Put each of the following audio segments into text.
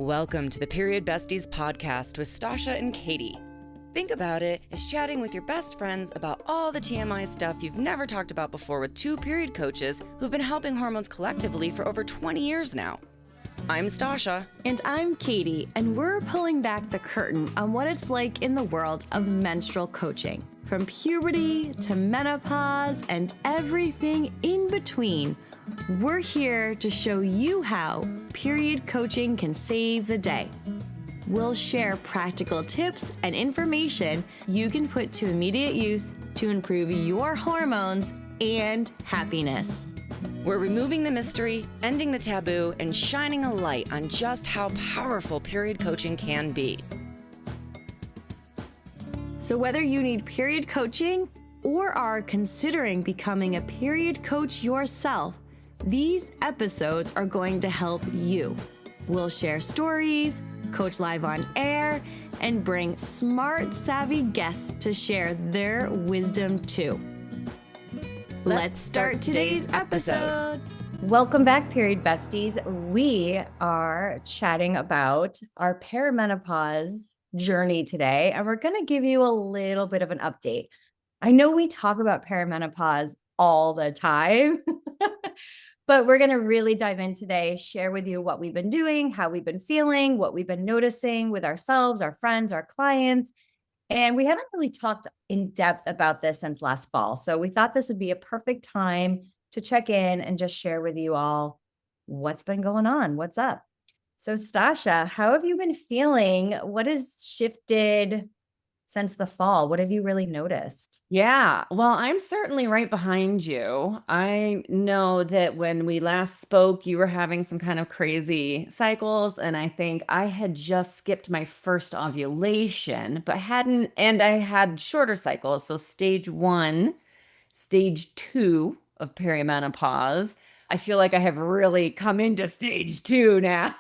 Welcome to the Period Besties Podcast with Stasha and Katie. Think about it as chatting with your best friends about all the TMI stuff you've never talked about before with two period coaches who've been helping hormones collectively for over 20 years now. I'm Stasha. And I'm Katie, and we're pulling back the curtain on what it's like in the world of menstrual coaching. From puberty to menopause and everything in between, we're here to show you how period coaching can save the day. We'll share practical tips and information you can put to immediate use to improve your hormones and happiness. We're removing the mystery, ending the taboo, and shining a light on just how powerful period coaching can be. So whether you need period coaching or are considering becoming a period coach yourself, these episodes are going to help you. We'll share stories, coach live on air, and bring smart, savvy guests to share their wisdom too. Let's start today's episode. Welcome back, Period Besties. We are chatting about our perimenopause journey today, and we're going to give you a little bit of an update. I know we talk about perimenopause all the time, but we're going to really dive in today, share with you what we've been doing, how we've been feeling, what we've been noticing with ourselves, our friends, our clients. And we haven't really talked in depth about this since last fall. So we thought this would be a perfect time to check in and just share with you all what's been going on, what's up. So Stasha, how have you been feeling? What has shifted since the fall? What have you really noticed? Yeah, well, I'm certainly right behind you. I know that when we last spoke, you were having some kind of crazy cycles, and I think I had just skipped my first ovulation, but hadn't, and I had shorter cycles. So stage 1, stage 2 of perimenopause. I feel like I have really come into stage 2 now.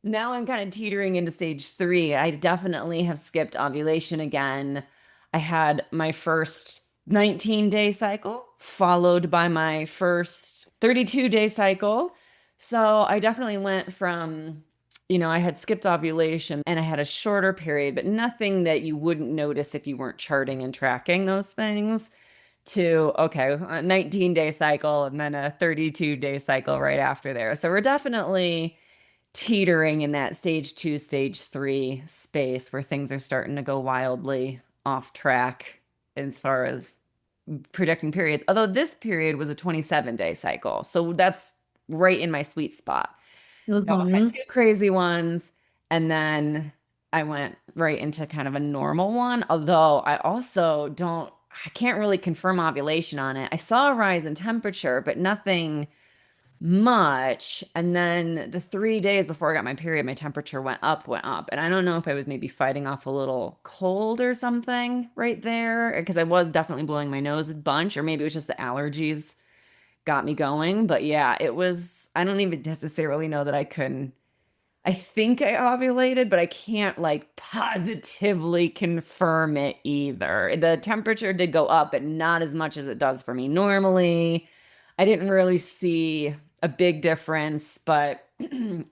Now I'm kind of teetering into stage 3. I definitely have skipped ovulation again. I had my first 19-day cycle followed by my first 32-day cycle. So I definitely went from, I had skipped ovulation and I had a shorter period, but nothing that you wouldn't notice if you weren't charting and tracking those things, to, okay, a 19-day cycle and then a 32-day cycle right after there. So we're definitely teetering in that stage 2, stage 3 space where things are starting to go wildly off track as far as predicting periods. Although this period was a 27-day cycle. So that's right in my sweet spot. Those So I had 2 crazy ones, and then I went right into kind of a normal one. Although I can't really confirm ovulation on it. I saw a rise in temperature, but nothing much. And then the 3 days before I got my period, my temperature went up. And I don't know if I was maybe fighting off a little cold or something right there, because I was definitely blowing my nose a bunch, or maybe it was just the allergies got me going. But yeah, I don't even necessarily know that I think I ovulated, but I can't like positively confirm it either. The temperature did go up, but not as much as it does for me normally. I didn't really see a big difference, but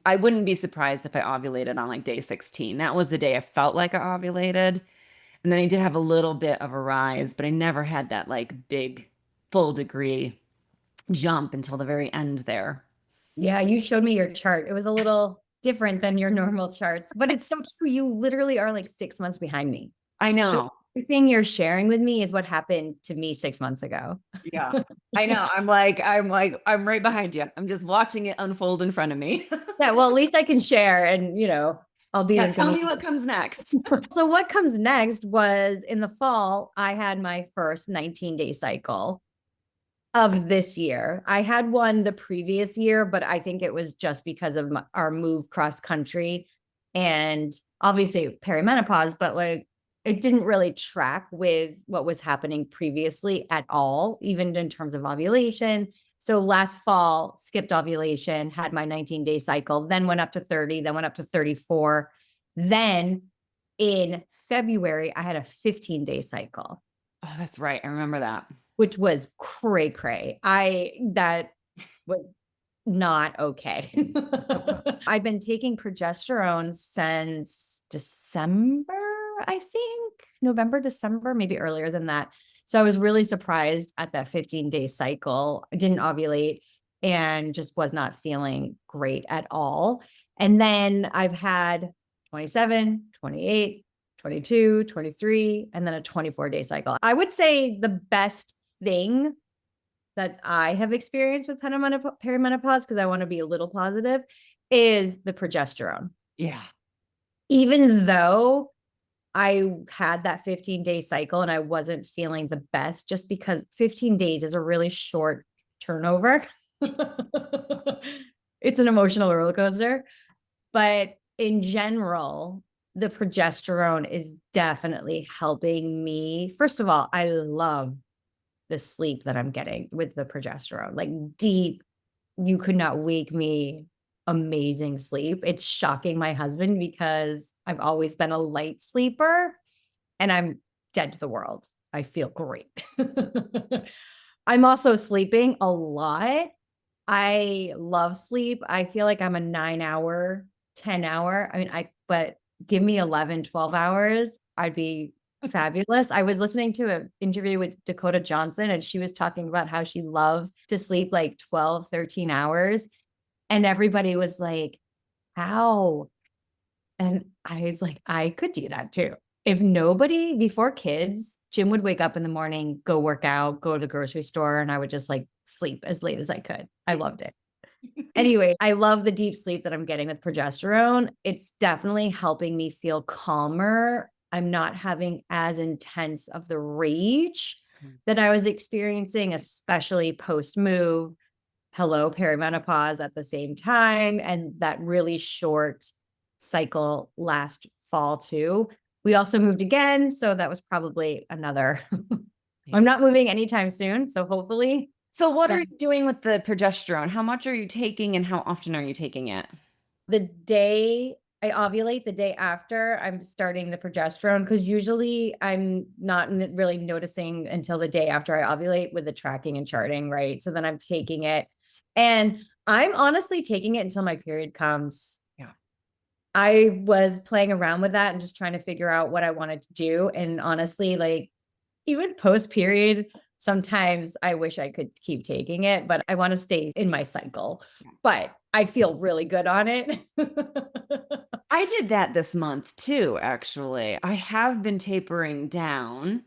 I wouldn't be surprised if I ovulated on like day 16. That was the day I felt like I ovulated. And then I did have a little bit of a rise, but I never had that like big full degree jump until the very end there. Yeah, you showed me your chart. It was a little different than your normal charts, but it's so true. You literally are like 6 months behind me. I know. So everything you're sharing with me is what happened to me 6 months ago. Yeah, I know. I'm right behind you. I'm just watching it unfold in front of me. Yeah, well, at least I can share and, I'll be Yeah, tell me what comes next. So what comes next was in the fall, I had my first 19-day cycle of this year. I had one the previous year, but I think it was just because of our move cross country and obviously perimenopause, but like it didn't really track with what was happening previously at all, even in terms of ovulation. So last fall, skipped ovulation, had my 19-day cycle, then went up to 30, then went up to 34. Then in February, I had a 15-day cycle. Oh, that's right. I remember that. Which was cray cray. That was not okay. I've been taking progesterone since December, I think, November, December, maybe earlier than that. So I was really surprised at that 15-day cycle. I didn't ovulate and just was not feeling great at all. And then I've had 27, 28, 22, 23, and then a 24-day cycle. I would say the best thing that I have experienced with perimenopause, because I want to be a little positive, is the progesterone. Yeah. Even though I had that 15-day cycle and I wasn't feeling the best, just because 15 days is a really short turnover. It's an emotional roller coaster. But in general, the progesterone is definitely helping me. First of all, I love the sleep that I'm getting with the progesterone, like deep, you could not wake me, amazing sleep. It's shocking my husband because I've always been a light sleeper and I'm dead to the world. I feel great. I'm also sleeping a lot. I love sleep. I feel like I'm a 9-hour, 10-hour. But give me 11, 12 hours. I'd be fabulous. I was listening to an interview with Dakota Johnson, and she was talking about how she loves to sleep like 12, 13 hours. And everybody was like, how? And I was like, I could do that too. If nobody before kids, Jim would wake up in the morning, go work out, go to the grocery store, and I would just like sleep as late as I could. I loved it. Anyway, I love the deep sleep that I'm getting with progesterone. It's definitely helping me feel calmer. I'm not having as intense of the rage that I was experiencing, especially post move. Hello, perimenopause at the same time. And that really short cycle last fall, too. We also moved again. So that was probably another. I'm not moving anytime soon. So hopefully. So what are you doing with the progesterone? How much are you taking and how often are you taking it? The day I ovulate, the day after I'm starting the progesterone, because usually I'm not really noticing until the day after I ovulate with the tracking and charting, right? So then I'm taking it, and I'm honestly taking it until my period comes. Yeah. I was playing around with that and just trying to figure out what I wanted to do. And honestly, like even post period, sometimes I wish I could keep taking it, but I want to stay in my cycle. But I feel really good on it. I did that this month too, actually. I have been tapering down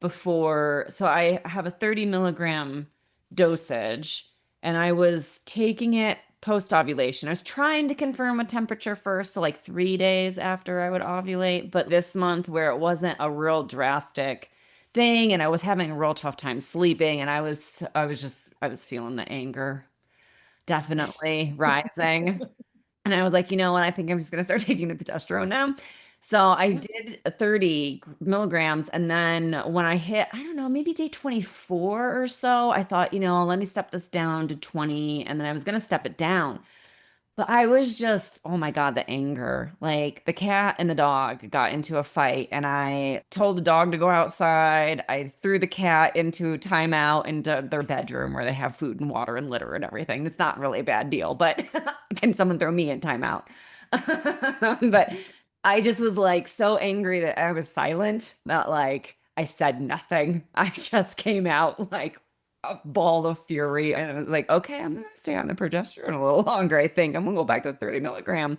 before. So I have a 30 milligram dosage and I was taking it post ovulation. I was trying to confirm a temperature first, so like 3 days after I would ovulate. But this month, where it wasn't a real drastic thing and I was having a real tough time sleeping and I was feeling the anger definitely rising. And I was like, you know what? I think I'm just going to start taking the progesterone now. So I did 30 milligrams. And then when I hit, I don't know, maybe day 24 or so, I thought, let me step this down to 20. And then I was going to step it down. But I was just, oh my God, the anger. Like the cat and the dog got into a fight, and I told the dog to go outside. I threw the cat into timeout into their bedroom where they have food and water and litter and everything. It's not really a bad deal, but can someone throw me in timeout? But I just was like so angry that I was silent, that like I said nothing. I just came out like a ball of fury. And I was like, okay, I'm going to stay on the progesterone a little longer. I think I'm going to go back to 30 milligram.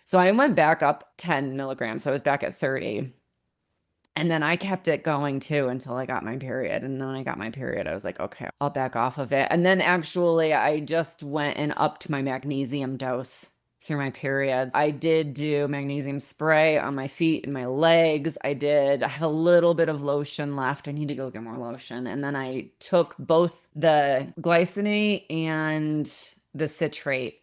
So I went back up 10 milligrams. So I was back at 30. And then I kept it going too until I got my period. And then when I got my period, I was like, okay, I'll back off of it. And then actually, I just went and upped my magnesium dose through my periods. I did do magnesium spray on my feet and my legs. I have a little bit of lotion left. I need to go get more lotion. And then I took both the glycinate and the citrate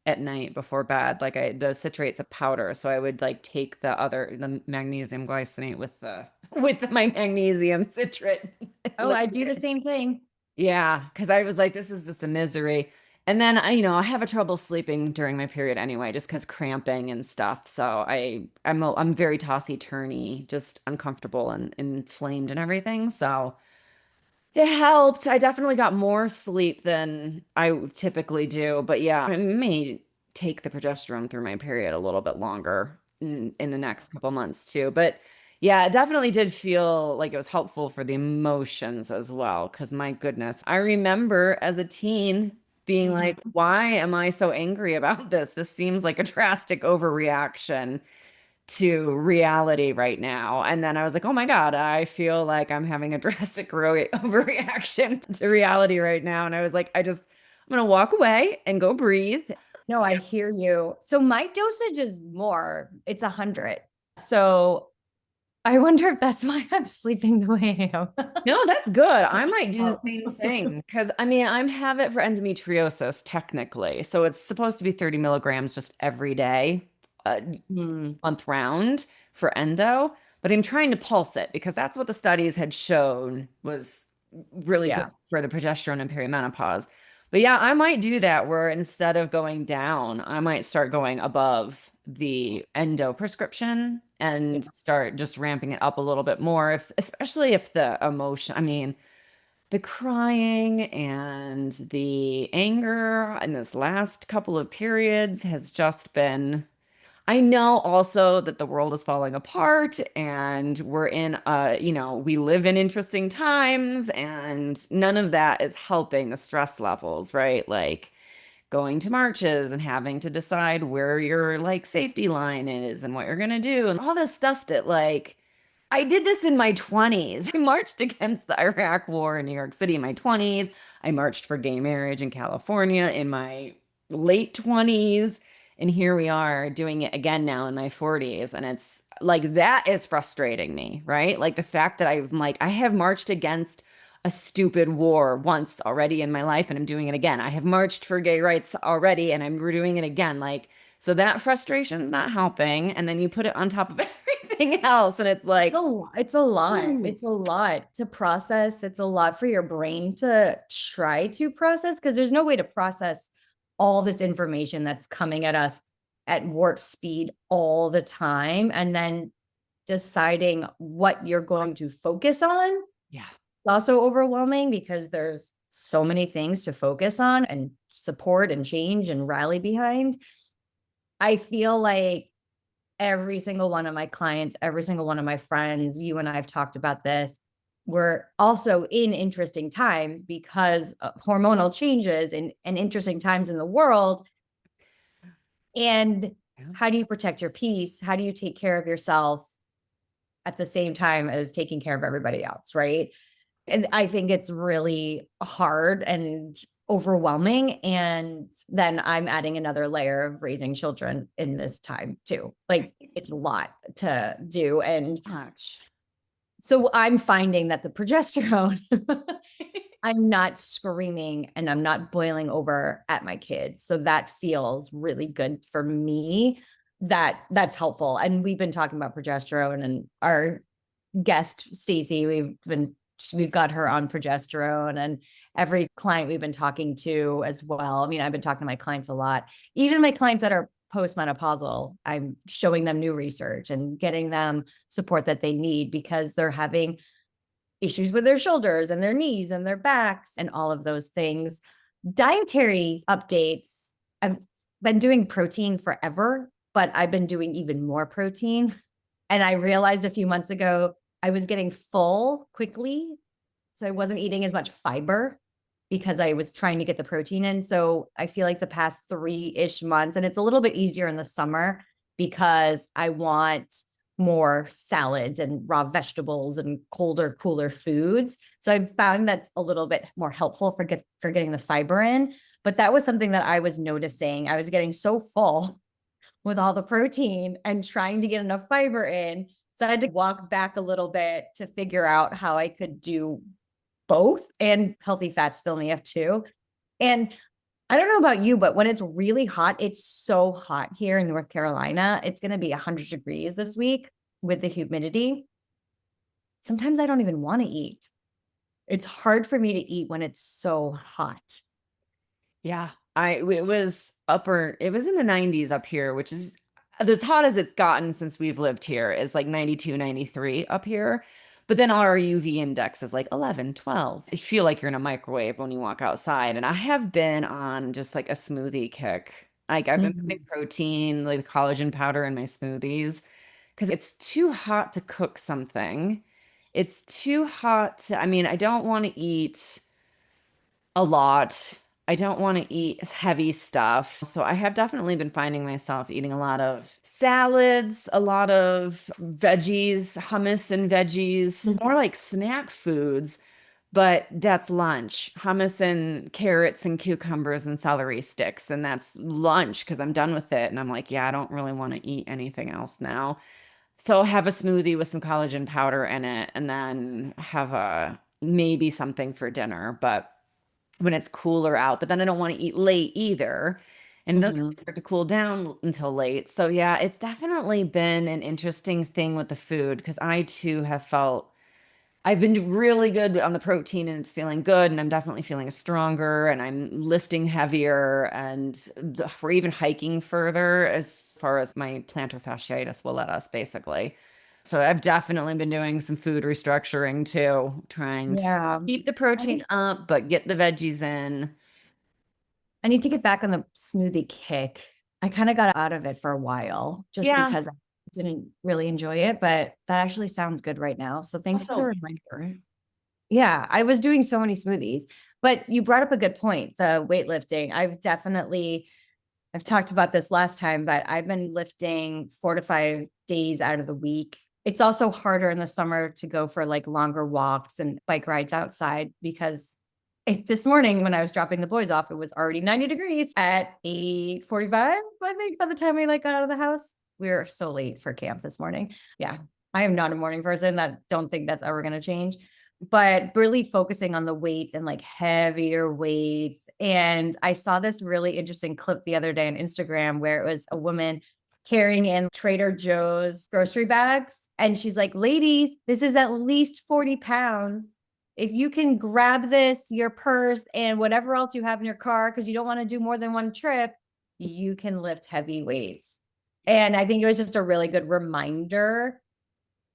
at night before bed. Like the citrate's a powder. So I would like take the magnesium glycinate with my magnesium citrate. Oh, I do the same thing. Yeah, because I was like, this is just a misery. And then I have a trouble sleeping during my period anyway, just because cramping and stuff. So I'm very tossy turny, just uncomfortable and inflamed and everything. So It helped. I definitely got more sleep than I typically do. But yeah, I may take the progesterone through my period a little bit longer in the next couple months too. But yeah, it definitely did feel like it was helpful for the emotions as well. Because my goodness, I remember as a teen being like, why am I so angry about this? This seems like a drastic overreaction to reality right now. And then I was like, oh my God, I feel like I'm having a drastic overreaction to reality right now. And I was like, I'm going to walk away and go breathe. No, I hear you. So my dosage is more. It's 100. So I wonder if that's why I'm sleeping the way I am. No, that's good. I might do the same thing because I mean, I'm have it for endometriosis technically. So it's supposed to be 30 milligrams just every day, month round for endo. But I'm trying to pulse it because that's what the studies had shown was really good for the progesterone and perimenopause. But yeah, I might do that where instead of going down, I might start going above the endo prescription and start just ramping it up a little bit more, especially if the emotion, I mean, the crying and the anger in this last couple of periods has just been. I know also that the world is falling apart and we're in we live in interesting times and none of that is helping the stress levels, right? Like going to marches and having to decide where your like safety line is and what you're going to do and all this stuff that like I did this in my 20s. I marched against the Iraq war in New York City in my 20s. I marched for gay marriage in California in my late 20s. And here we are doing it again now in my 40s. And it's like that is frustrating me, right? Like the fact that I have marched against a stupid war once already in my life and I'm doing it again. I have marched for gay rights already and I'm doing it again. Like, so that frustration is not helping. And then you put it on top of everything else. And it's like, it's a lot. It's a lot to process. It's a lot for your brain to try to process because there's no way to process all this information that's coming at us at warp speed all the time. And then deciding what you're going to focus on. yeah, Also overwhelming because there's so many things to focus on and support and change and rally behind. I feel like every single one of my clients, every single one of my friends, you and I have talked about this. We're also in interesting times because of hormonal changes and interesting times in the world. And how do you protect your peace? How do you take care of yourself at the same time as taking care of everybody else? Right. And I think it's really hard and overwhelming. And then I'm adding another layer of raising children in this time too. Like it's a lot to do. And so I'm finding that the progesterone, I'm not screaming and I'm not boiling over at my kids. So that feels really good for me. That's helpful. And we've been talking about progesterone and our guest, Stacy, we've got her on progesterone and every client we've been talking to as well. I mean, I've been talking to my clients a lot, even my clients that are postmenopausal. I'm showing them new research and getting them support that they need because they're having issues with their shoulders and their knees and their backs and all of those things. Dietary updates. I've been doing protein forever, but I've been doing even more protein. And I realized a few months ago, I was getting full quickly. So I wasn't eating as much fiber because I was trying to get the protein in. So I feel like the past 3-ish months, and it's a little bit easier in the summer because I want more salads and raw vegetables and colder, cooler foods. So I found that's a little bit more helpful for getting the fiber in. But that was something that I was noticing. I was getting so full with all the protein and trying to get enough fiber in. So I had to walk back a little bit to figure out how I could do both, and healthy fats fill me up too. And I don't know about you, but when it's really hot, it's so hot here in North Carolina. It's going to be 100 degrees this week with the humidity. Sometimes I don't even want to eat. It's hard for me to eat when it's so hot. Yeah. It was in the 90s up here, which is as hot as it's gotten since we've lived here, is like 92, 93 up here. But then our UV index is like 11, 12. You feel like you're in a microwave when you walk outside. And I have been on just like a smoothie kick. Like I've been putting Mhm. protein, like collagen powder in my smoothies because it's too hot to cook something. It's too hot to, I mean, I don't want to eat a lot. I don't want to eat heavy stuff. So I have definitely been finding myself eating a lot of salads, a lot of veggies, hummus and veggies, more like snack foods, but that's lunch. Hummus and carrots and cucumbers and celery sticks. And that's lunch because I'm done with it. And I'm like, yeah, I don't really want to eat anything else now. So I'll have a smoothie with some collagen powder in it and then have a maybe something for dinner. But when it's cooler out, but then I don't want to eat late either. And it doesn't really Mhm. start to cool down until late. So yeah, it's definitely been an interesting thing with the food because I too have felt I've been really good on the protein and it's feeling good. And I'm definitely feeling stronger and I'm lifting heavier and we're even hiking further as far as my plantar fasciitis will let us basically. So I've definitely been doing some food restructuring too, trying to Yeah. keep the I protein need, up, but get the veggies in. I need to get back on the smoothie kick. I kind of got out of it for a while just Yeah. because I didn't really enjoy it, but that actually sounds good right now. So thanks for the Also, reminder. Yeah, I was doing so many smoothies, but you brought up a good point, the weightlifting. I've talked about this last time, but I've been lifting 4 to 5 days out of the week. It's also harder in the summer to go for like longer walks and bike rides outside because this morning when I was dropping the boys off, it was already 90 degrees at 8:45. I think by the time we like got out of the house, we were so late for camp this morning. Yeah, I am not a morning person. That don't think that's ever going to change, but really focusing on the weights and like heavier weights. And I saw this really interesting clip the other day on Instagram where it was a woman carrying in Trader Joe's grocery bags. And she's like, ladies, this is at least 40 pounds. If you can grab this, your purse, and whatever else you have in your car, because you don't want to do more than one trip, you can lift heavy weights. And I think it was just a really good reminder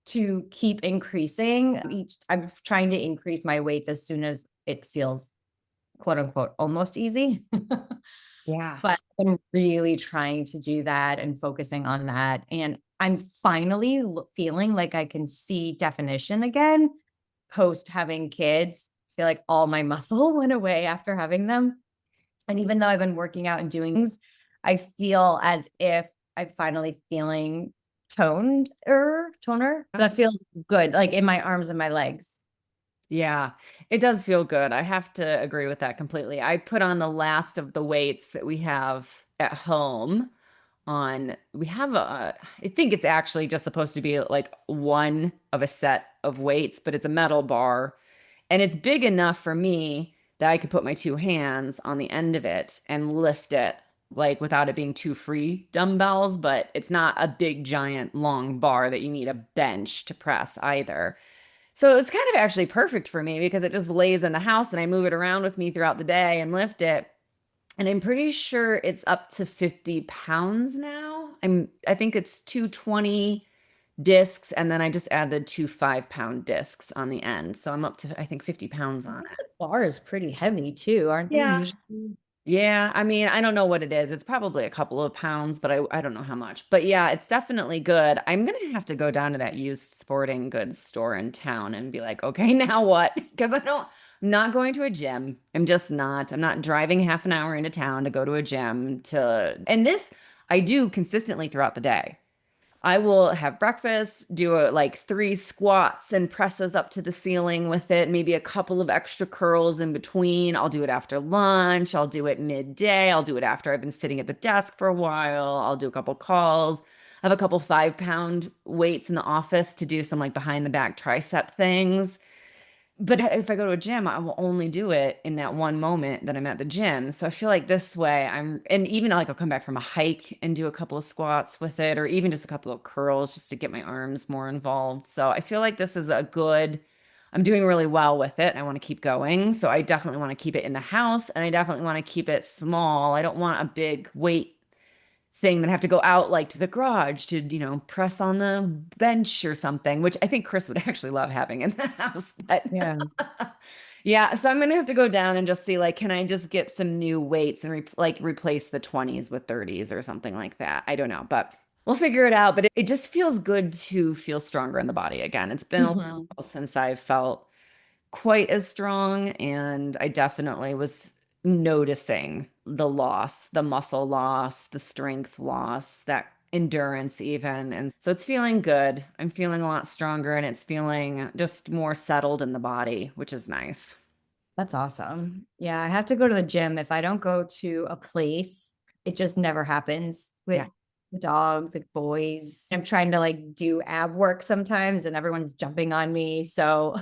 to keep increasing each. I'm trying to increase my weights as soon as it feels quote unquote almost easy. yeah. But I'm really trying to do that and focusing on that. And I'm finally feeling like I can see definition again post having kids. I feel like all my muscle went away after having them. And even though I've been working out and doing things, I feel as if I'm finally feeling toner. So that feels good, like in my arms and my legs. Yeah, it does feel good. I have to agree with that completely. I put on the last of the weights that we have at home on, we have I think it's actually just supposed to be like one of a set of weights, but it's a metal bar and it's big enough for me that I could put my two hands on the end of it and lift it like without it being two free dumbbells, but it's not a big giant long bar that you need a bench to press either. So it's kind of actually perfect for me because it just lays in the house and I move it around with me throughout the day and lift it. And I'm pretty sure it's up to 50 pounds now. I think it's 220 discs and then I just added two 5-pound discs on the end. So I'm up to I think 50 pounds I on think it. the bar is pretty heavy too, aren't they Yeah. usually? Yeah, I mean, I don't know what it is. It's probably a couple of pounds, but I don't know how much. But yeah, it's definitely good. I'm gonna have to go down to that used sporting goods store in town and be like, okay, now what? Because I'm not going to a gym. I'm just not. I'm not driving half an hour into town to go to a gym and this I do consistently throughout the day. I will have breakfast, do like 3 squats and presses up to the ceiling with it, maybe a couple of extra curls in between. I'll do it after lunch. I'll do it midday. I'll do it after I've been sitting at the desk for a while. I'll do a couple calls. I have a couple 5-pound weights in the office to do some like behind the back tricep things. But if I go to a gym, I will only do it in that one moment that I'm at the gym. So I feel like this way and even like I'll come back from a hike and do a couple of squats with it, or even just a couple of curls just to get my arms more involved. So I feel like this is I'm doing really well with it. I want to keep going. So I definitely want to keep it in the house and I definitely want to keep it small. I don't want a big weight thing that I have to go out like to the garage to, press on the bench or something, which I think Chris would actually love having in the house. But Yeah. yeah, so I'm gonna have to go down and just see, like, can I just get some new weights and replace the 20s with 30s or something like that? I don't know, but we'll figure it out. But it just feels good to feel stronger in the body again. It's been a Mhm. while since I've felt quite as strong, and I definitely was noticing the loss, the muscle loss, the strength loss, that endurance even. And so it's feeling good. I'm feeling a lot stronger, and it's feeling just more settled in the body, which is nice. That's awesome. Yeah, I have to go to the gym. If I don't go to a place, it just never happens with Yeah. the dog, the boys. I'm trying to like do ab work sometimes and everyone's jumping on me. So,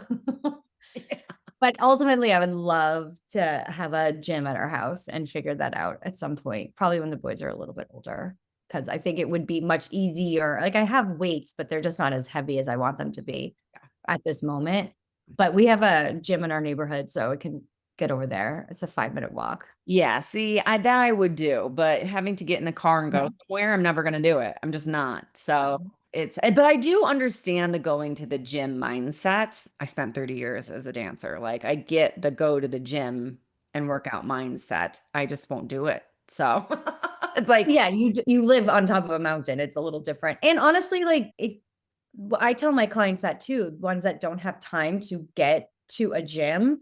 but ultimately, I would love to have a gym at our house and figure that out at some point, probably when the boys are a little bit older, because I think it would be much easier. Like I have weights, but they're just not as heavy as I want them to be at this moment. But we have a gym in our neighborhood, so it can get over there. It's a 5-minute walk. Yeah, see, I would do, but having to get in the car and go somewhere, I'm never gonna do it. I'm just not. So but I do understand the going to the gym mindset. I spent 30 years as a dancer. Like, I get the go to the gym and work out mindset. I just won't do it. So it's like, Yeah, you live on top of a mountain. It's a little different. And honestly, like I tell my clients that too, ones that don't have time to get to a gym,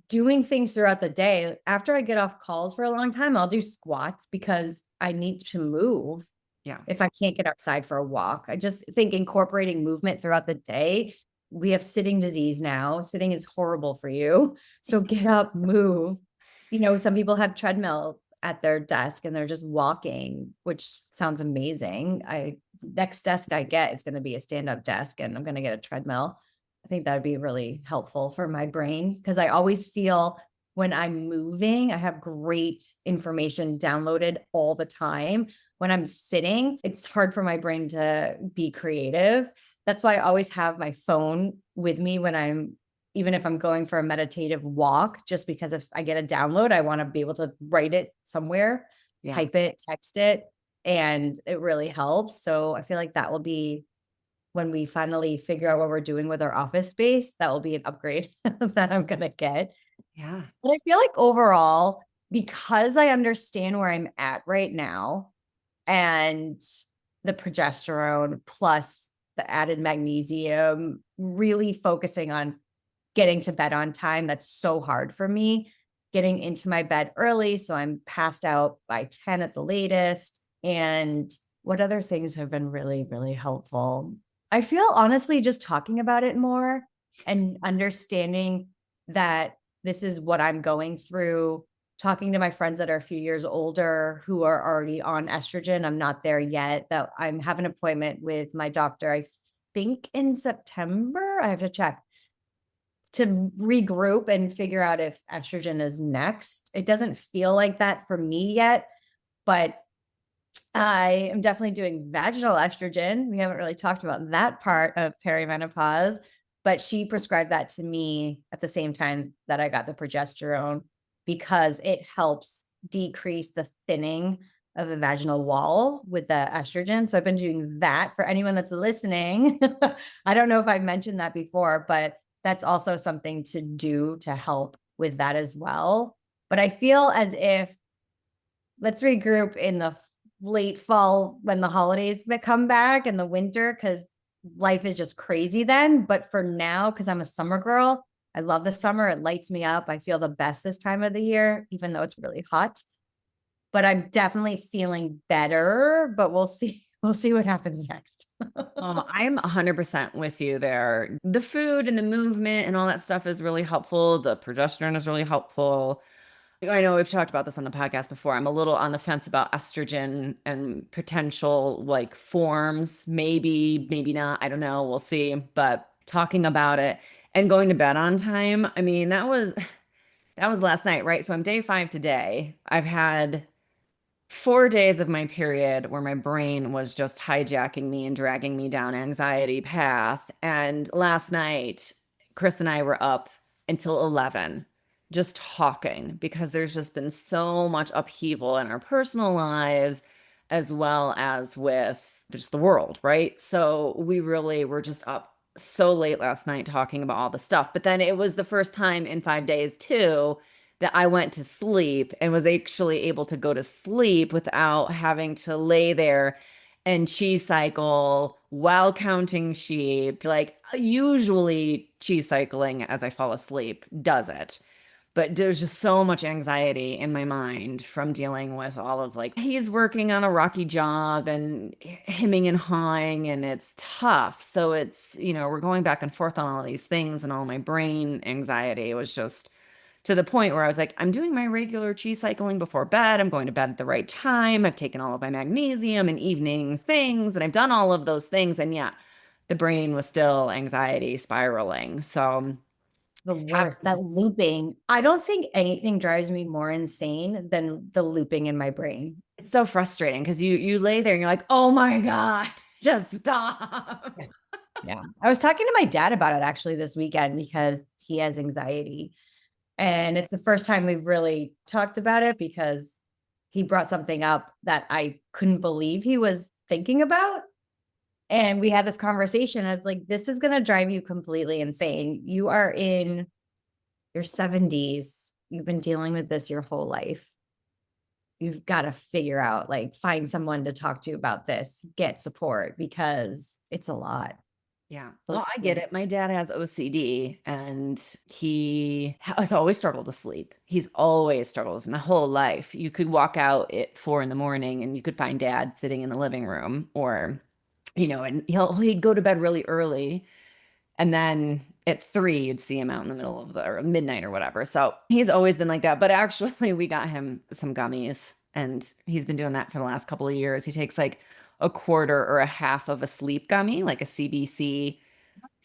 doing things throughout the day. After I get off calls for a long time, I'll do squats because I need to move yeah. if I can't get outside for a walk. I just think incorporating movement throughout the day. We have sitting disease now. Sitting is horrible for you. So get up, move. Some people have treadmills at their desk and they're just walking, which sounds amazing. Next desk I get, it's going to be a stand-up desk and I'm going to get a treadmill. I think that would be really helpful for my brain because I always feel when I'm moving, I have great information downloaded all the time. When I'm sitting, it's hard for my brain to be creative. That's why I always have my phone with me even if I'm going for a meditative walk, just because if I get a download, I want to be able to write it somewhere, Yeah. type it, text it, and it really helps. So I feel like that will be when we finally figure out what we're doing with our office space, that will be an upgrade that I'm going to get. Yeah. But I feel like overall, because I understand where I'm at right now and the progesterone plus the added magnesium, really focusing on getting to bed on time. That's so hard for me. Getting into my bed early. So I'm passed out by 10 at the latest. And what other things have been really, really helpful? I feel honestly just talking about it more and understanding that this is what I'm going through, talking to my friends that are a few years older who are already on estrogen. I'm not there yet. That I have an appointment with my doctor, I think in September. I have to check to regroup and figure out if estrogen is next. It doesn't feel like that for me yet, but I am definitely doing vaginal estrogen. We haven't really talked about that part of perimenopause, but she prescribed that to me at the same time that I got the progesterone because it helps decrease the thinning of the vaginal wall with the estrogen. So I've been doing that for anyone that's listening. I don't know if I've mentioned that before, but that's also something to do to help with that as well. But I feel as if let's regroup in the late fall when the holidays come back and the winter because life is just crazy then. But for now, because I'm a summer girl, I love the summer. It lights me up. I feel the best this time of the year, even though it's really hot. But I'm definitely feeling better, but we'll see. We'll see what happens next. I'm 100% with you there. The food and the movement and all that stuff is really helpful. The progesterone is really helpful. I know we've talked about this on the podcast before. I'm a little on the fence about estrogen and potential like forms. Maybe, maybe not. I don't know. We'll see. But talking about it and going to bed on time, I mean, that was last night, right? So I'm day 5 today. I've had 4 days of my period where my brain was just hijacking me and dragging me down anxiety path. And last night, Chris and I were up until 11 just talking because there's just been so much upheaval in our personal lives. as well as with just the world, right? So we really were just up so late last night talking about all the stuff. But then it was the first time in 5 days too that I went to sleep and was actually able to go to sleep without having to lay there and cheese cycle while counting sheep. Like usually cheese cycling as I fall asleep does it. But there's just so much anxiety in my mind from dealing with all of like, he's working on a rocky job and hemming and hawing, and it's tough. So it's, we're going back and forth on all these things, and all my brain anxiety was just to the point where I was like, I'm doing my regular chi cycling before bed. I'm going to bed at the right time. I've taken all of my magnesium and evening things, and I've done all of those things. And yeah, the brain was still anxiety spiraling. So The worst, that looping. I don't think anything drives me more insane than the looping in my brain. it's so frustrating because you lay there and you're like, oh my God, just stop. Yeah. I was talking to my dad about it actually this weekend because he has anxiety. And it's the first time we've really talked about it because he brought something up that I couldn't believe he was thinking about. And we had this conversation. I was like, this is going to drive you completely insane. You are in your 70s. You've been dealing with this your whole life. You've got to figure out, like, find someone to talk to about this, get support because it's a lot. Yeah. Well, I get it. My dad has OCD and he has always struggled with sleep. He's always struggled my whole life. You could walk out at 4 a.m. and you could find dad sitting in the living room or, and he'd go to bed really early. And then at 3, you'd see him out in the middle of or midnight or whatever. So he's always been like that. But actually, we got him some gummies and he's been doing that for the last couple of years. He takes like a quarter or a half of a sleep gummy, like a CBC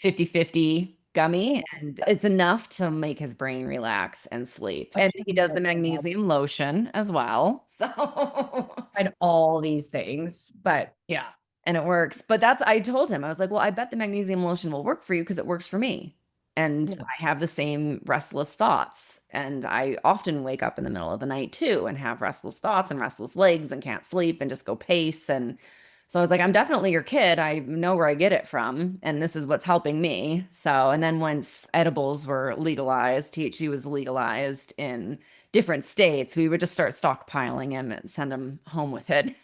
50/50 gummy. And it's enough to make his brain relax and sleep. And he does the magnesium lotion as well. So and all these things, but yeah. And it works. But I told him, I was like, well, I bet the magnesium lotion will work for you because it works for me. And I have the same restless thoughts. And I often wake up in the middle of the night too and have restless thoughts and restless legs and can't sleep and just go pace. And so I was like, I'm definitely your kid. I know where I get it from. And this is what's helping me. So, and then once edibles were legalized, THC was legalized in different states, we would just start stockpiling him and send him home with it.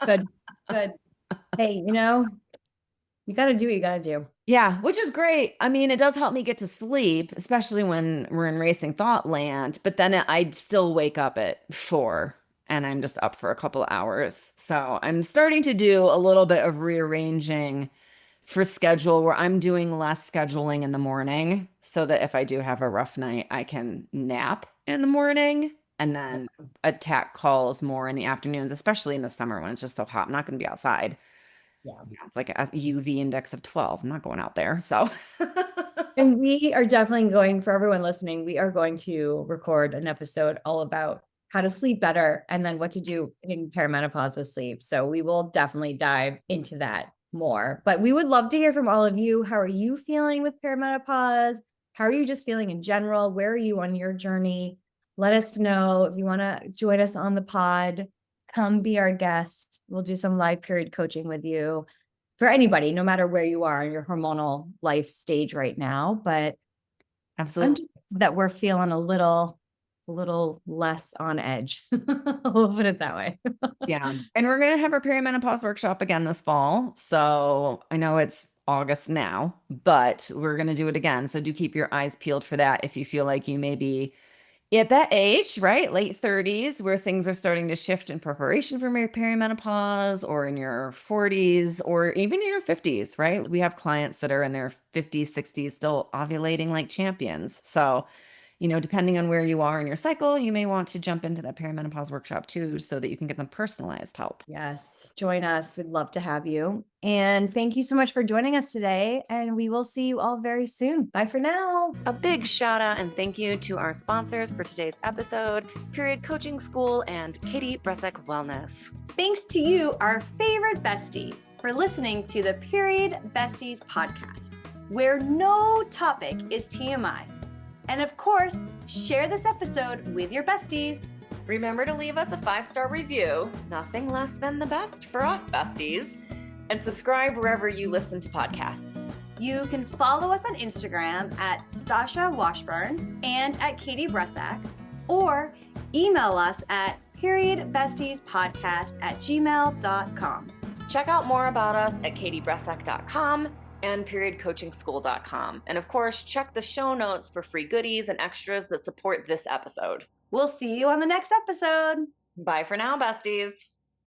good. Hey, you got to do what you got to do. Yeah, which is great. I mean, it does help me get to sleep, especially when we're in racing thought land. But then I'd still wake up at 4 and I'm just up for a couple of hours. So I'm starting to do a little bit of rearranging for schedule where I'm doing less scheduling in the morning so that if I do have a rough night, I can nap in the morning and then attack calls more in the afternoons, especially in the summer when it's just so hot. I'm not going to be outside. Yeah, it's like a UV index of 12. I'm not going out there. So, and we are definitely going, for everyone listening, we are going to record an episode all about how to sleep better and then what to do in perimenopause with sleep. So we will definitely dive into that more, but we would love to hear from all of you. How are you feeling with perimenopause? How are you just feeling in general? Where are you on your journey? Let us know. If you want to join us on the pod, come be our guest. We'll do some live period coaching with you for anybody, no matter where you are in your hormonal life stage right now. But absolutely, that we're feeling a little less on edge. We'll put it that way. Yeah. And we're going to have our perimenopause workshop again this fall. So I know it's August now, but we're going to do it again. So do keep your eyes peeled for that if you feel like you may be at that age, right? Late 30s, where things are starting to shift in preparation for perimenopause, or in your 40s, or even in your 50s, right? We have clients that are in their 50s, 60s, still ovulating like champions. So, depending on where you are in your cycle, you may want to jump into that perimenopause workshop too, so that you can get them personalized help. Yes. Join us. We'd love to have you. And thank you so much for joining us today. And we will see you all very soon. Bye for now. A big shout out and thank you to our sponsors for today's episode, Period Coaching School and Katie Bresek Wellness. Thanks to you, our favorite bestie, for listening to the Period Besties Podcast, where no topic is TMI. And of course, share this episode with your besties. Remember to leave us a 5-star review, nothing less than the best for us besties, and subscribe wherever you listen to podcasts. You can follow us on Instagram at Stasha Washburn and at Katie Bresak, or email us at periodbestiespodcast@gmail.com. Check out more about us at katiebresak.com and periodcoachingschool.com. And of course, check the show notes for free goodies and extras that support this episode. We'll see you on the next episode. Bye for now, besties.